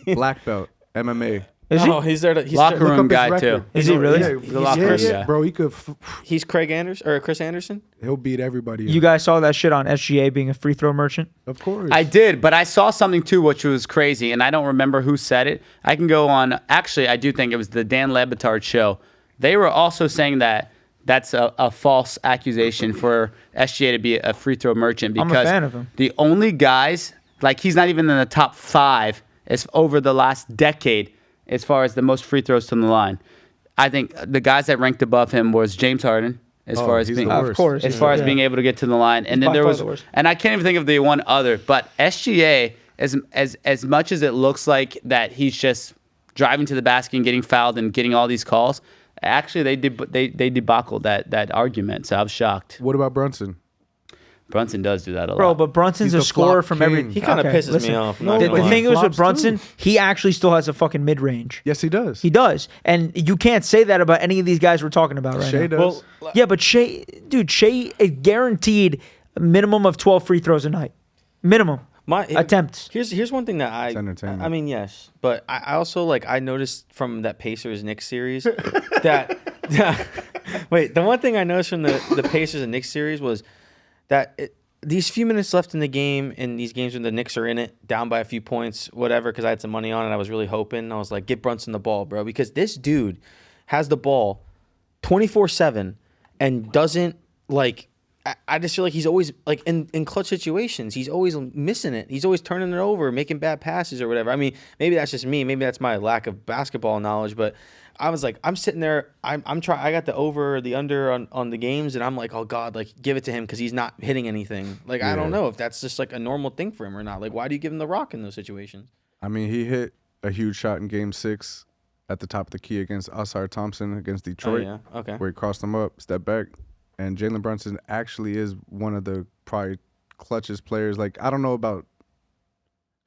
Black belt, MMA.
Is he?
Oh, he's there. He's
Locker
there.
room
Look up
guy
his
too.
record.
Is he really?
The locker room guy.
Bro, he could.
He's Craig Anderson or Chris Anderson.
He'll beat everybody.
You guys saw that shit on SGA being a free throw merchant?
of course.
I did, but I saw something too, which was crazy, and I don't remember who said it. I can go on. Actually, I do think it was the Dan Lebitard show. They were also saying that that's a false accusation for SGA to be a free throw merchant because
I'm a fan of him.
the only guys, like he's not even in the top 5 as over the last decade as far as the most free throws from the line. I think the guys that ranked above him was James Harden as far as
he's
being
the worst.
Of course.
as far as
Yeah.
being able to get to the line. And then
by
there
far
was,
the worst.
and I can't even think of the one other, but SGA, as much as it looks like that he's just driving to the basket and getting fouled and getting all these calls, actually they debacled that argument. So I was shocked.
What about Brunson?
Brunson does do that a
Bro,
lot.
but Brunson's
He's
a
the
scorer
flop
from
king.
every.
He kind of pisses
listen,
me off. I'm
No,
not
The
gonna lie.
thing is with
Flops
Brunson,
too.
he actually still has a fucking mid range.
Yes, he does.
He does, and you can't say that about any of these guys we're talking about right
Shea
now.
does.
Yeah, but Shea is guaranteed a minimum of 12 free throws a night, minimum attempts.
Here's one thing that
It's entertainment.
I mean, yes, but I also I noticed from that Pacers Knicks series that wait, the one thing I noticed from the Pacers and Knicks series was that these few minutes left in the game, in these games when the Knicks are in it, down by a few points, whatever, because I had some money on it, I was really hoping. I was like, get Brunson the ball, bro, because this dude has the ball 24/7 and doesn't I just feel like he's always in clutch situations. He's always missing it. He's always turning it over, making bad passes or whatever. I mean, maybe that's just me. Maybe that's my lack of basketball knowledge. But I was like, I'm sitting there. I'm trying. I got the over, the under on the games, and I'm like, oh God, give it to him because he's not hitting anything. I don't know if that's just a normal thing for him or not. Why do you give him the rock in those situations?
I mean, he hit a huge shot in Game 6 at the top of the key against Oscar Thompson against Detroit.
Oh, yeah. Okay.
Where he crossed him up, stepped back. And Jalen Brunson actually is one of the probably clutchest players. I don't know about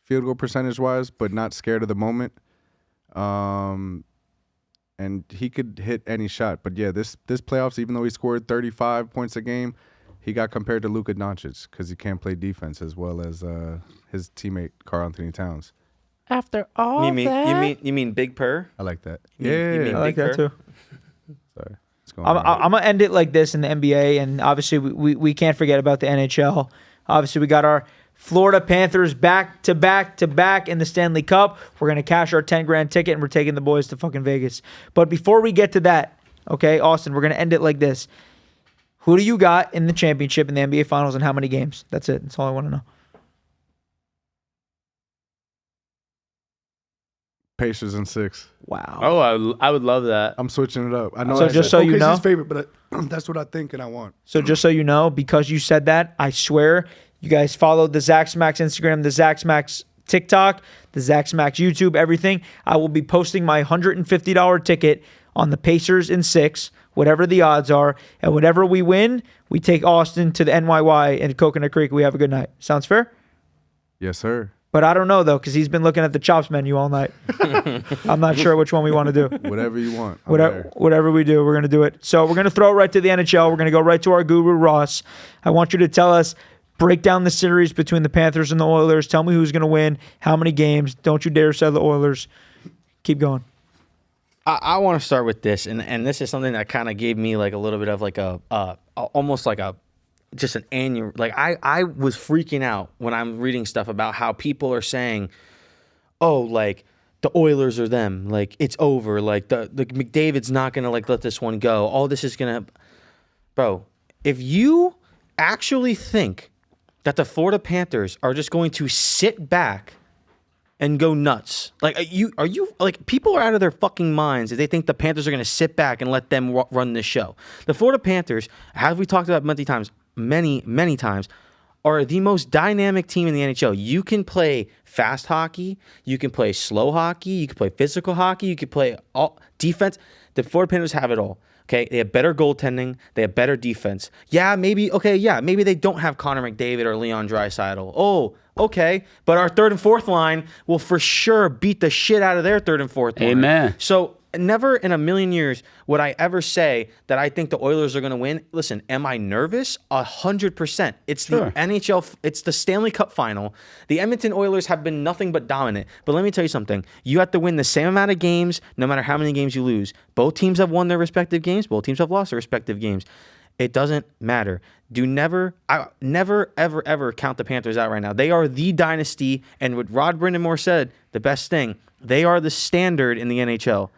field goal percentage wise, but not scared of the moment. And he could hit any shot. But yeah, this playoffs, even though he scored 35 points a game, he got compared to Luka Doncic because he can't play defense as well as his teammate Karl Anthony Towns.
After all
You mean Big Purr?
I like that.
You
Yeah,
mean
I like
Big
that
Purr?
too.
sorry. It's going on.
I'm gonna end it like this in the NBA, and obviously we can't forget about the NHL. Obviously, we got our Florida Panthers back to back in the Stanley Cup. We're gonna cash our $10,000 ticket, and we're taking the boys to fucking Vegas. But before we get to that, okay, Austin, we're gonna end it like this. Who do you got in the championship in the NBA Finals, and how many games? That's it. That's all I want to know.
Pacers in 6.
Wow.
Oh, I would love that.
I'm switching it up. I know.
So
I
just
said
so you
OKC's
know-
favorite, but that's what I think and I want.
So just so you know, because you said that, I swear, you guys followed the Zach Smackz Instagram, the Zach Smackz TikTok, the Zach Smackz YouTube, everything. I will be posting my $150 ticket on the Pacers in 6, whatever the odds are. And whatever we win, we take Austin to the NYY and Coconut Creek. We have a good night. Sounds fair?
Yes, sir.
But I don't know, though, because he's been looking at the Chops menu all night. I'm not sure which one we want to do.
Whatever you want. I'm there.
Whatever we do, we're going to do it. So we're going to throw it right to the NHL. We're going to go right to our guru, Ross. I want you to tell us break down the series between the Panthers and the Oilers. Tell me who's going to win, how many games. Don't you dare sell the Oilers. Keep going.
I want to start with this, and this is something that kind of gave me like a little bit of like almost like just an annual, like I was freaking out when I'm reading stuff about how people are saying, oh, like the Oilers are them, like it's over, like the McDavid's not gonna like let this one go. All this is gonna, bro. If you actually think that the Florida Panthers are just going to sit back and go nuts, like are you like, people are out of their fucking minds if they think the Panthers are going to sit back and let them run this show. The Florida Panthers, as we talked about many times, are the most dynamic team in the NHL. You can play fast hockey, you can play slow hockey, you can play physical hockey, you can play all defense. The Florida Panthers have it all. Okay, they have better goaltending, they have better defense. Maybe they don't have Connor McDavid or Leon Draisaitl. Oh, okay, but our third and fourth line will for sure beat the shit out of their third and fourth line.
Amen.
So never in a million years would I ever say that I think the Oilers are going to win. Listen, am I nervous? 100%. It's the NHL. It's the Stanley Cup final. The Edmonton Oilers have been nothing but dominant. But let me tell you something. You have to win the same amount of games, no matter how many games you lose. Both teams have won their respective games. Both teams have lost their respective games. It doesn't matter. Never, ever count the Panthers out right now. They are the dynasty, and what Rod Brindamore said, the best thing, they are the standard in the NHL.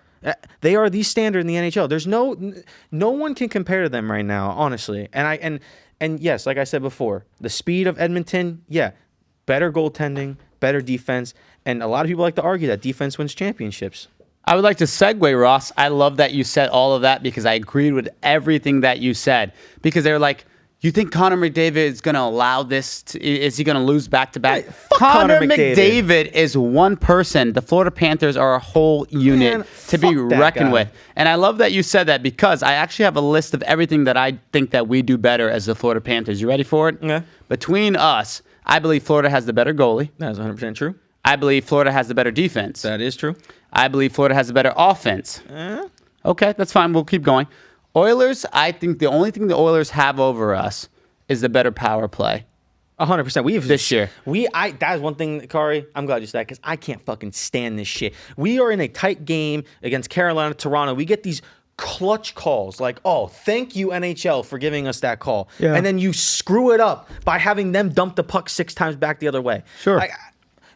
They are the standard in the NHL. There's no one can compare to them right now, honestly. And yes, like I said before, the speed of Edmonton, better goaltending, better defense, and a lot of people like to argue that defense wins championships.
I would like to segue, Ross. I love that you said all of that because I agreed with everything that you said. Because they're like, you think Connor McDavid is going to allow this? Is he going to lose back-to-back?
Hey,
Connor McDavid is one person. The Florida Panthers are a whole unit to be reckoned with. And I love that you said that because I actually have a list of everything that I think that we do better as the Florida Panthers. You ready for it?
Yeah.
Between us, I believe Florida has the better goalie.
That's 100% true.
I believe Florida has the better defense.
That is true.
I believe Florida has a better offense. Okay, that's fine. We'll keep going. Oilers, I think the only thing the Oilers have over us is the better power play.
100%.
This year.
That is one thing, Kahari, I'm glad you said that because I can't fucking stand this shit. We are in a tight game against Carolina, Toronto. We get these clutch calls like, oh, thank you, NHL, for giving us that call. Yeah. And then you screw it up by having them dump the puck 6 times back the other way.
Sure.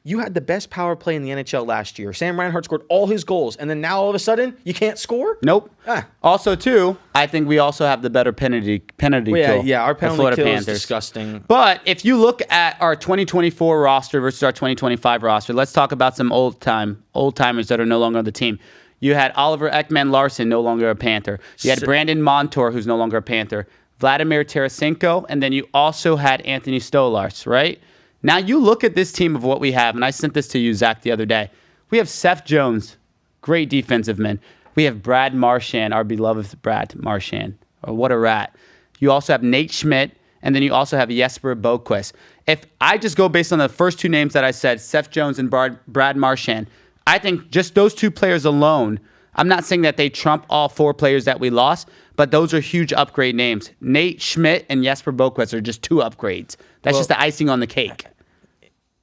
You had the best power play in the NHL last year. Sam Reinhart scored all his goals, and then now all of a sudden you can't score?
Nope. Also, too, I think we also have the better penalty kill.
Yeah, our penalty kill is disgusting.
But if you look at our 2024 roster versus our 2025 roster, let's talk about some old timers that are no longer on the team. You had Oliver Ekman-Larsson, no longer a Panther. You had Brandon Montour, who's no longer a Panther. Vladimir Tarasenko, and then you also had Anthony Stolarz, right? Now, you look at this team of what we have, and I sent this to you, Zach, the other day. We have Seth Jones, great defensive man. We have Brad Marchand, our beloved Brad Marchand. Oh, what a rat. You also have Nate Schmidt, and then you also have Jesper Boquist. If I just go based on the first two names that I said, Seth Jones and Brad Marchand, I think just those two players alone, I'm not saying that they trump all 4 players that we lost, but those are huge upgrade names. Nate Schmidt and Jesper Boquist are just 2 upgrades. That's just the icing on the cake.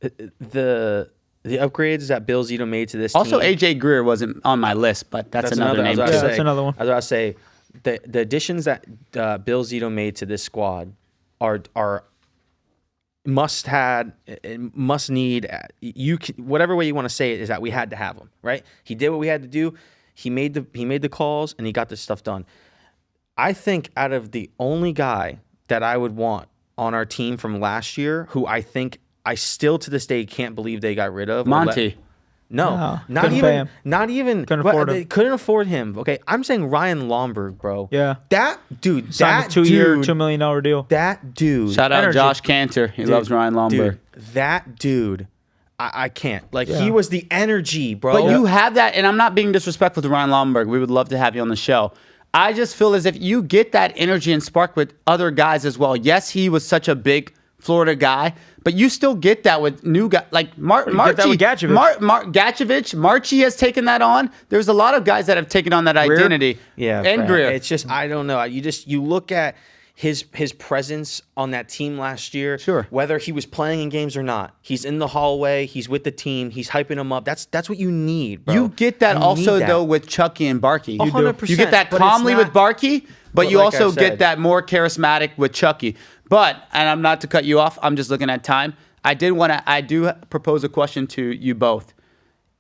The upgrades that Bill Zito made to this
also,
team.
AJ Greer wasn't on my list, but that's another name.
That's another one.
I was about to say, the additions that Bill Zito made to this squad are must need. Whatever way you want to say it is that we had to have them, right? He did what we had to do. He made the calls and he got this stuff done. I think out of the only guy that I would want on our team from last year, who I still to this day can't believe they got rid of.
Monty.
Not even.
Couldn't afford him.
They couldn't afford him. Okay, I'm saying Ryan Lomberg, bro.
Yeah.
That dude.
Signed a 2-year, $2 million deal.
That dude.
Shout out Josh Cantor. He loves Ryan Lomberg.
That dude. I can't. He was the energy, bro.
But you have that, and I'm not being disrespectful to Ryan Lomberg. We would love to have you on the show. I just feel as if you get that energy and spark with other guys as well. Yes, he was such a big Florida guy, but you still get that with new guys like Marchie. Gatchevich. Marchie has taken that on. There's a lot of guys that have taken on that identity.
Yeah,
and Greer.
It's just I don't know. You look at his presence on that team last year.
Sure.
Whether he was playing in games or not, he's in the hallway. He's with the team. He's hyping them up. That's what you need, bro.
You get that
You
also
need that.
though with Chucky and Barkey.
100%,
You get that
but
calmly
it's
with
not-
Barkey, but you
like I
also
said-
get that more charismatic with Chucky. But and I'm not to cut you off. I'm just looking at time. I do propose a question to you both.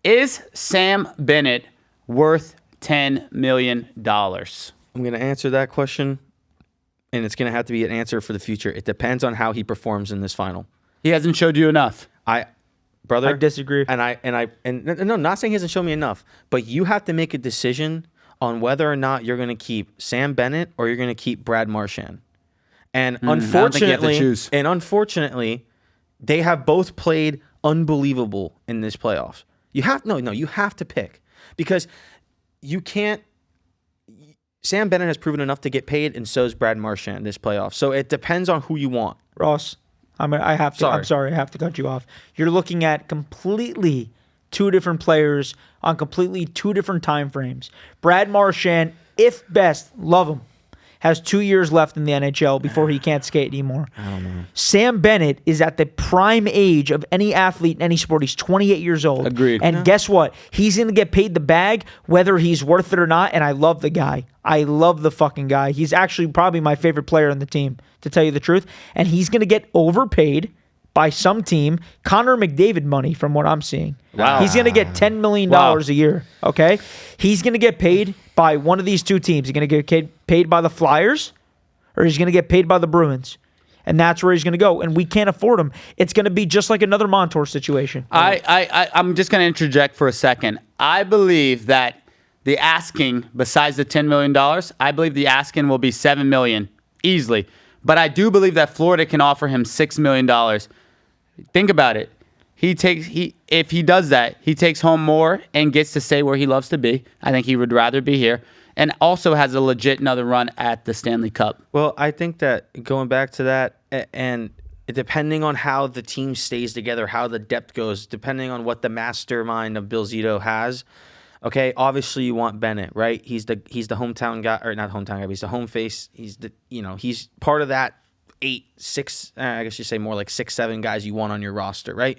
Is Sam Bennett worth $10 million?
I'm going to answer that question, and it's going to have to be an answer for the future. It depends on how he performs in this final.
He hasn't showed you enough.
Brother,
I disagree.
And no, not saying he hasn't shown me enough, but you have to make a decision on whether or not you're going to keep Sam Bennett or you're going to keep Brad Marchand. And
don't think you have to
unfortunately,
choose.
they have both played unbelievable in this playoffs. You have to pick, because you can't. Sam Bennett has proven enough to get paid, and so is Brad Marchand this playoff. So it depends on who you want.
Ross, I'm sorry, I have to cut you off. You're looking at completely two different players on completely two different time frames. Brad Marchand, if best, love him, has 2 years left in the NHL before he can't skate anymore.
I don't know.
Sam Bennett is at the prime age of any athlete in any sport. He's 28 years old.
Agreed.
And guess what? He's going to get paid the bag whether he's worth it or not, and I love the guy. I love the fucking guy. He's actually probably my favorite player on the team, to tell you the truth. And he's going to get overpaid by some team, Connor McDavid money from what I'm seeing.
Wow.
He's going to get $10 million a year, okay? He's going to get paid by one of these two teams. He's going to get paid by the Flyers, or he's going to get paid by the Bruins. And that's where he's going to go. And we can't afford him. It's going to be just like another Montour situation.
I'm just going to interject for a second. I believe that the asking, besides the $10 million, I believe the asking will be $7 million easily. But I do believe that Florida can offer him $6 million. Think about it. If he does that, he takes home more and gets to stay where he loves to be. I think he would rather be here, and also has a legit another run at the Stanley Cup.
Well, I think that going back to that, and depending on how the team stays together, how the depth goes, depending on what the mastermind of Bill Zito has. Okay, obviously you want Bennett, right? He's the hometown guy, or not hometown guy, but he's the home face. He's part of that 6, I guess you say more like 6, 7 guys you want on your roster, right?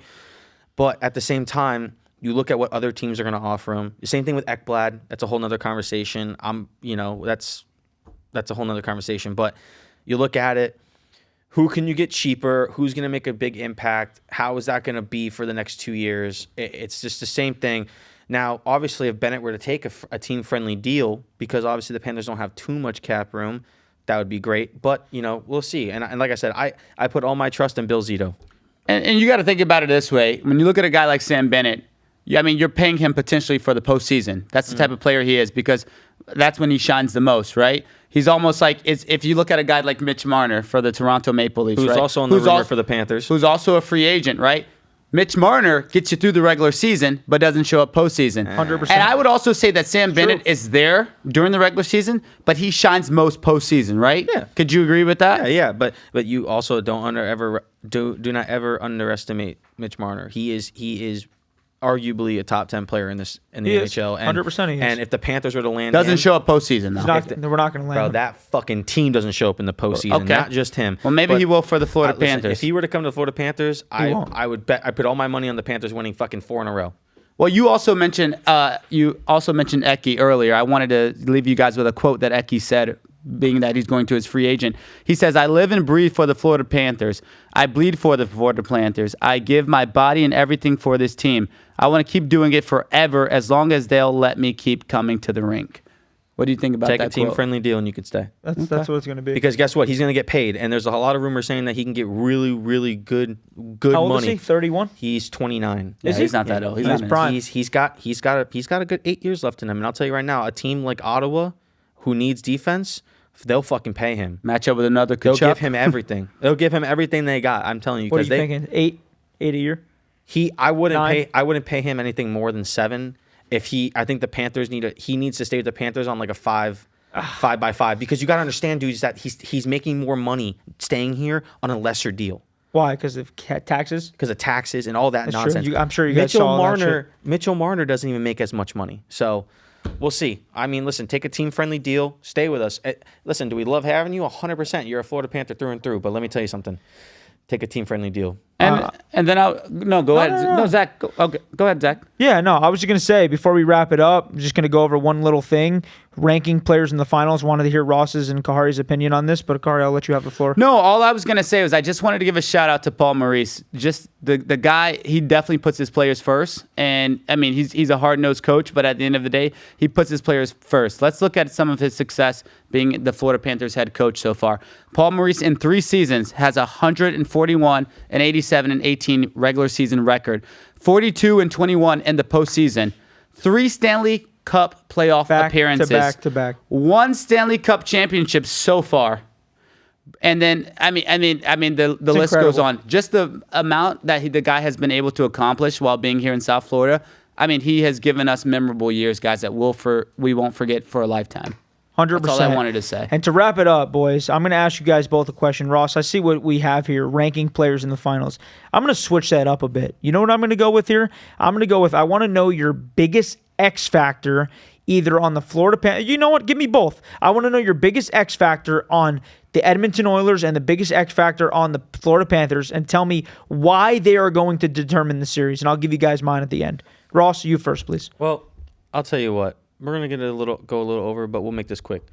But at the same time, you look at what other teams are going to offer him. The same thing with Ekblad. That's a whole nother conversation. That's a whole nother conversation. But you look at it, who can you get cheaper? Who's going to make a big impact? How is that going to be for the next 2 years? It's just the same thing. Now, obviously, if Bennett were to take a team-friendly deal, because obviously the Panthers don't have too much cap room, that would be great. But, we'll see. And like I said, I put all my trust in Bill Zito.
And you got to think about it this way. When you look at a guy like Sam Bennett, you're paying him potentially for the postseason. That's the type of player he is, because that's when he shines the most, right? He's almost like, if you look at a guy like Mitch Marner for the Toronto Maple Leafs,
Who's
right?
also on the rumor for the Panthers.
Who's also a free agent, right? Mitch Marner gets you through the regular season, but doesn't show up postseason.
100%.
And I would also say that Sam Bennett is there during the regular season, but he shines most postseason, right?
Yeah.
Could you agree with that?
Yeah. But you also do not ever underestimate Mitch Marner. He is arguably a top 10 player in the NHL.
100% he is.
And if the Panthers were to land
Doesn't
him,
show up postseason, though.
We're not going to land
bro,
him.
that fucking team doesn't show up in the postseason.
Okay.
Not just him.
Well, maybe
But,
he will for the Florida
listen,
Panthers.
if he were to come to the Florida Panthers,
won't.
I would bet. I put all my money on the Panthers winning fucking 4 in a row.
Well, you also mentioned Eki earlier. I wanted to leave you guys with a quote that Eki said, being that he's going to his free agent. He says, "I live and breathe for the Florida Panthers. I bleed for the Florida Panthers. I give my body and everything for this team. I want to keep doing it forever as long as they'll let me keep coming to the rink." What do you think about
Take
that
a team
quote?
friendly deal and you could stay.
That's what it's going to be.
Because guess what? He's going to get paid, and there's a lot of rumors saying that he can get really, really good
How old
money.
is he? 31?
He's 29.
Yeah, he's not that old. He's
He's
not
prime.
He's got a good 8 years left in him. And I'll tell you right now, a team like Ottawa, who needs defense, they'll fucking pay him.
Match up with another
They'll
Kachuk.
give him everything. They'll give him everything they got. I'm telling you.
What are
Because
you thinking? Eight a year?
I wouldn't
9?
I wouldn't pay him anything more than 7. I think the Panthers he needs to stay with the Panthers on like a 5-by-5, because you got to understand, dudes, that he's making more money staying here on a lesser deal.
Why? Because of taxes?
Because of taxes and all that
That's
nonsense.
true. I'm sure you guys saw all that shit.
Mitchell Marner doesn't even make as much money. So we'll see. I mean, listen, take a team-friendly deal. Stay with us. Listen, do we love having you? 100%. You're a Florida Panther through and through. But let me tell you something. Take a team-friendly deal.
And then go ahead. No, Zach. Go ahead, Zach.
Yeah, no, I was just going to say, before we wrap it up, I'm just going to go over one little thing. Ranking players in the finals. Wanted to hear Ross's and Kahari's opinion on this, but Kahari, I'll let you have the floor.
No, all I was going to say was I just wanted to give a shout out to Paul Maurice. Just the guy, he definitely puts his players first. And, I mean, he's a hard-nosed coach, but at the end of the day, he puts his players first. Let's look at some of his success being the Florida Panthers head coach so far. Paul Maurice, in 3 seasons, has 141 and 87 and 18 regular season record, 42 and 21 in the postseason, 3 Stanley Cup playoff appearances,
back to back,
1 Stanley Cup championship so far, and then I mean the list goes on. Just the amount that the guy has been able to accomplish while being here in South Florida. I mean, he has given us memorable years, guys, that we won't forget for a lifetime.
100%.
That's all I wanted to say.
And to wrap it up, boys, I'm going to ask you guys both a question. Ross, I see what we have here, ranking players in the finals. I'm going to switch that up a bit. You know what I'm going to go with here? I'm going to go with, I want to know your biggest X factor either on the Florida Panthers. You know what? Give me both. I want to know your biggest X factor on the Edmonton Oilers and the biggest X factor on the Florida Panthers, and tell me why they are going to determine the series. And I'll give you guys mine at the end. Ross, you first, please.
Well, I'll tell you what. We're gonna go a little over, but we'll make this quick.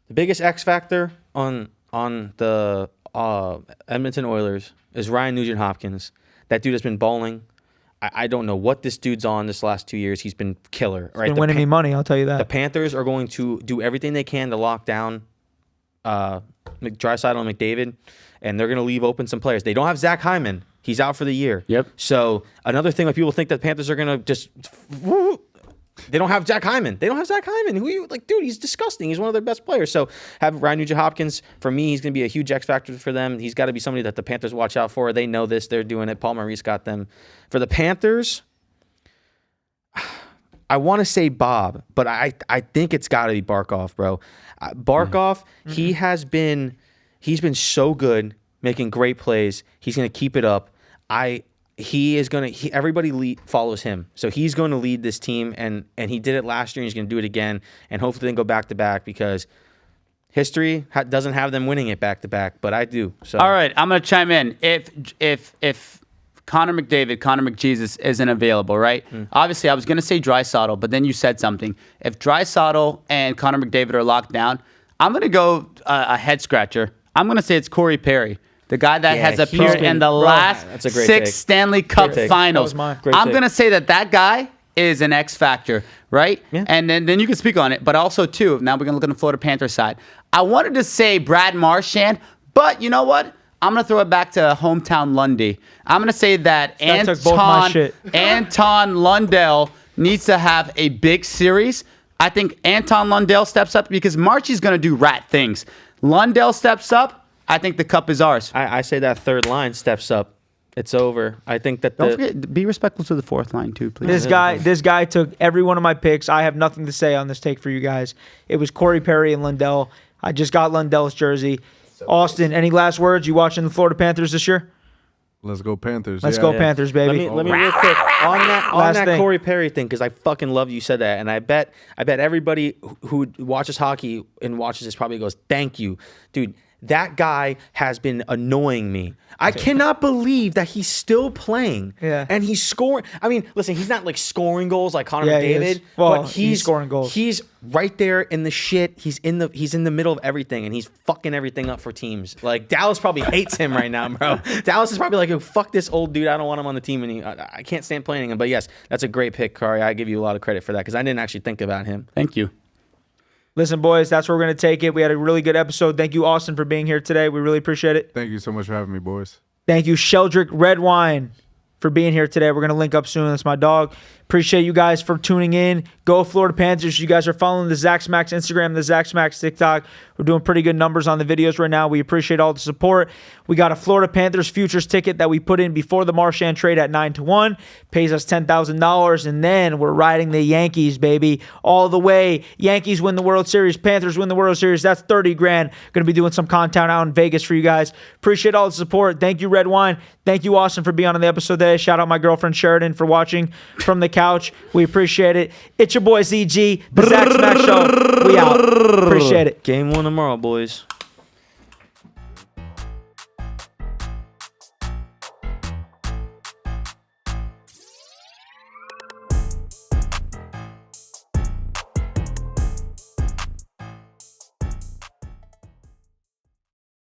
The biggest X factor on the Edmonton Oilers is Ryan Nugent-Hopkins. That dude has been balling. I don't know what this dude's on this last 2 years. He's been killer.
He's been winning me money, I'll tell you that.
The Panthers are going to do everything they can to lock down Draisaitl and McDavid, and they're going to leave open some players. They don't have Zach Hyman. He's out for the year.
Yep.
So another thing, like people think that the Panthers are going to just... They don't have Zach Hyman. Who you like, dude? He's disgusting. He's one of their best players. So have Ryan Nugent-Hopkins. For me, he's going to be a huge X factor for them. He's got to be somebody that the Panthers watch out for. They know this. They're doing it. Paul Maurice got them. For the Panthers, I want to say Bob, but I think it's got to be Barkov, bro. Barkov, he's been so good, making great plays. He's going to keep it up. Everybody follows him. So he's going to lead this team, and he did it last year, and he's going to do it again, and hopefully they can go back-to-back because history doesn't have them winning it back-to-back, but I do. So.
All right, I'm going to chime in. If Connor McJesus isn't available, right? Obviously, I was going to say Draisaitl, but then you said something. If Draisaitl and Connor McDavid are locked down, I'm going to go a head-scratcher. I'm going to say it's Corey Perry. The guy that has appeared in the last 6 Stanley Cup finals. I'm going to say that guy is an X factor, right? Yeah. And then you can speak on it. But also, too, now we're going to look on the Florida Panthers side. I wanted to say Brad Marchand, but you know what? I'm going to throw it back to hometown Lundy. I'm going to say that Anton Lundell needs to have a big series. I think Anton Lundell steps up because Marchie's going to do rat things. Lundell steps up. I think the cup is ours.
I say that third line steps up. It's over. I think that
Don't forget, be respectful to the fourth line too, please.
This guy took every one of my picks. I have nothing to say on this take for you guys. It was Corey Perry and Lundell. I just got Lundell's jersey. Austin, any last words? You watching the Florida Panthers this year?
Let's go Panthers.
Let's go Panthers, baby.
Let me real quick on that Corey Perry thing, because I fucking love you said that, and I bet everybody who watches hockey and watches this probably goes, "Thank you, dude." That guy has been annoying me. I cannot believe that he's still playing.
Yeah.
And he's scoring. I mean, listen, he's not like scoring goals like Connor McDavid.
Well,
but
he's scoring goals.
He's right there in the shit. He's in the middle of everything, and he's fucking everything up for teams. Like Dallas probably hates him right now, bro. Dallas is probably like, oh, fuck this old dude. I don't want him on the team, and I can't stand playing him. But yes, that's a great pick, Kari. I give you a lot of credit for that because I didn't actually think about him.
Thank you.
Listen, boys, that's where we're going to take it. We had a really good episode. Thank you, Austin, for being here today. We really appreciate it.
Thank you so much for having me, boys.
Thank you, Sheldrick Redwine, for being here today. We're going to link up soon. That's my dog. Appreciate you guys for tuning in. Go Florida Panthers. You guys are following the Zach Smackz Instagram, the Zach Smackz TikTok. We're doing pretty good numbers on the videos right now. We appreciate all the support. We got a Florida Panthers futures ticket that we put in before the Marchand trade at 9-1. Pays us $10,000. And then we're riding the Yankees, baby, all the way. Yankees win the World Series. Panthers win the World Series. That's 30 grand. Going to be doing some content out in Vegas for you guys. Appreciate all the support. Thank you, Redwine. Thank you, Austin, for being on the episode today. Shout out my girlfriend, Sheridan, for watching from the couch. We appreciate it. It's your boy, ZG, the Zach Smackz Show. We out. Appreciate it.
Game 1 tomorrow, boys.